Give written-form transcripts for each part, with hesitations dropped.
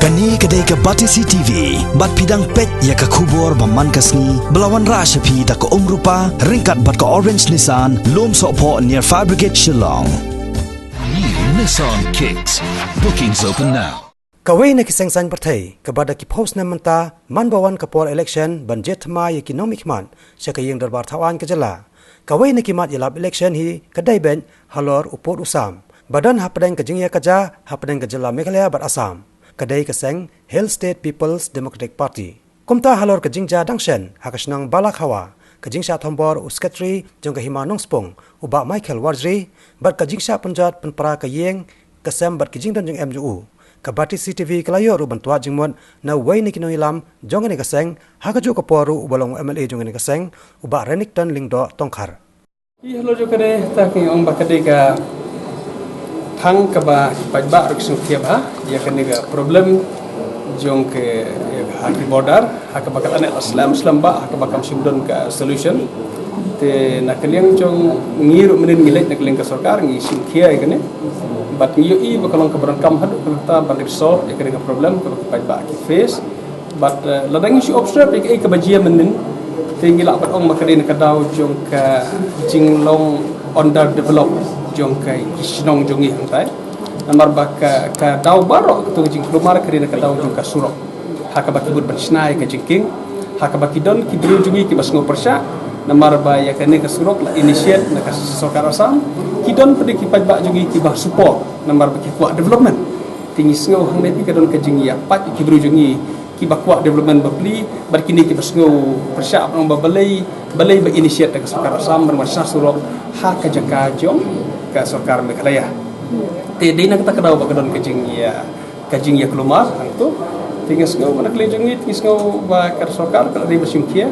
Kani kedai ke Batisi TV, bat pidang pet ya ke kubur baman kasni, belawan rashapi tak ke rupa, ringkat bat ke Orange Nissan, lom sokpo near Fire Brigade Shillong. New Nissan Kicks. Bookings open now. Kawai na kisengsan partai, kepada ki post na menta, man bawan kapol election, banjet ma ya kinomik man, siya kayang darbar tawan kejala. Kawai na kimat yalap election hi, kedai ben, halor upot usam. Badan hapadang kejingya kaja, hapadang kejala Meghalaya bat Assam. Kedai keseng Hill State People's Democratic Party. Kumta halor kejingja dangshen hakasnang balak hawa. Kejingsha thombor uskatri jong kahima nongspong uba Michael Wardry bat kejingsha penjat penpara kayeng kesem bat kejingdan jong MJU. Kabati CTV kelayo ru bantua jingmon na wai ni kinoi lam jong ni keseng hakaju kaporu ubalong MLA jong ni keseng uba Renington Lingdo Tongkhar. Hello jo kade ta ki ong bakade ka thang ka ba pajba ruksu thiab ha ya kaniga problem jong ke haki border hak bakal anak Islam ba hak bakam sumdon ka solution te nakaliang jong ngiru menin ngilet nakaliang ka sarkar ngi sinkhia ikane bat ngiyo I bakalong ka berangkam hadu ka ban resolve ya kaniga problem ka pajba ki face but ladang issue observe ka bajia menin te ngila bat ong makadin ka daw jong ka jinglong underdeveloped jong kai kisnong jongi hantai namar baka ka daw baro to jing lumar kerina ka daw jong ka surok haka baki bud bersnai ka jingking haka baki don ki dru jongi ki basngo persya namar ba ya ka ne ka surok la initiate na ka sokar Assam ki don pede ki pajba jongi ki bah support namar baki kuat development tingi sngo hang ne ka don ka jingi ya pat ki dru jongi ki ba kuat development bapli bar kini ki basngo persya nong ba balai ba initiate ka sokar Assam bermasa surok haka jaka jong ka sarkar Meghalaya. Te dina kita kadau bakadon kajing ya kelumar itu tingas ngau nak lejungi tingas ngau ba kar sarkar kala di bersumkia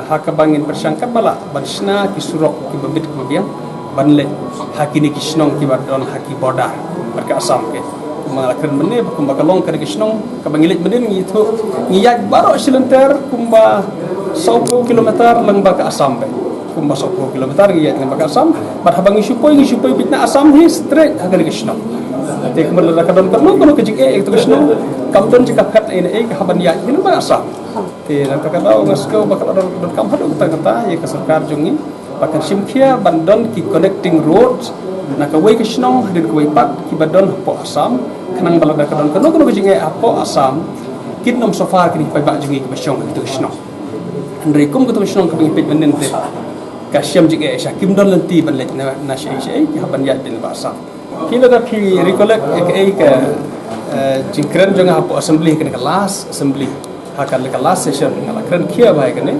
haka bangin bersangkat bala bansna ki surok ki babit kemudian banle hakini ki snong ki badon haki border barka Assam ke malakan mene kumba kalong kar ki snong ka bangilit menen itu ngiyak baro silenter kumba 100 kilometer lang ba ka Assam be kumba 10 kilometer ngiyak dengan baka Assam bat habang isupoi bitna Assam hi straight hagan kisno te kumba la kadon perlu kono kejik itu kisno kamdon jika phat ene haban ya hin ba Assam te la kadau ngasko bakal adon kam hadu kata ya ka sarkar jungi bakan simkhia bandon ki connecting roads na ka wei kisno din ko wei pat ki badon po Assam kanang balada kadon kono kejik apo Assam kitnom sofar kini pai ba jungi ki basyong itu kisno andre kum ko to kisno ka pingpit menen te kasyam jige syakim don lenti ban lek na syai ki haban ya bin Assam kila da ki recollect ka jingkran jong hapo assembly kan kelas assembly hakal kelas session ngala kran kia bai kan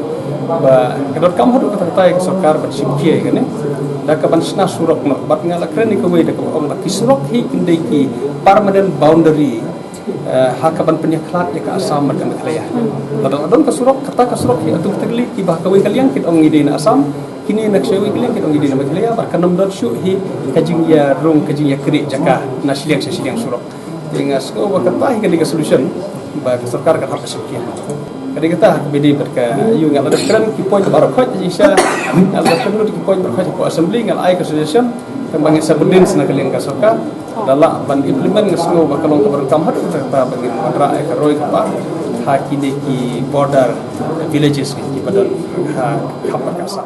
ba kadot kam hadu kata ka sarkar ban simkia kan da ka ban sna surok no bat ngala kran ko we da ko om ki surok hi indai ki permanent boundary hakaban penyaklat ka Assam dan Meghalaya. Ladon ka surok kata ka surok hi atung tagli ki bah kawai kaliang kit ong ngide na Assam kini nak sewi kaliang kit ong ngide na Meghalaya bar kanam dot syu hi kajing ya rong kajing ya kri jaka na siliang surok. Tingas ko ba kata hi kali ka solution ba sarkar ka hak sekian. Kadi kata bedi berka yu ngal ada kran ki point bar khoj isa ada perlu ki point bar khoj ko assembly ngal ai ka suggestion tembang sabudin sna kaliang ka sarkar dala ban implement ngasno bakalong kabarangkam hadu ta bangin madra ka roi ka hakini ki border villages ki badon ha khapakasa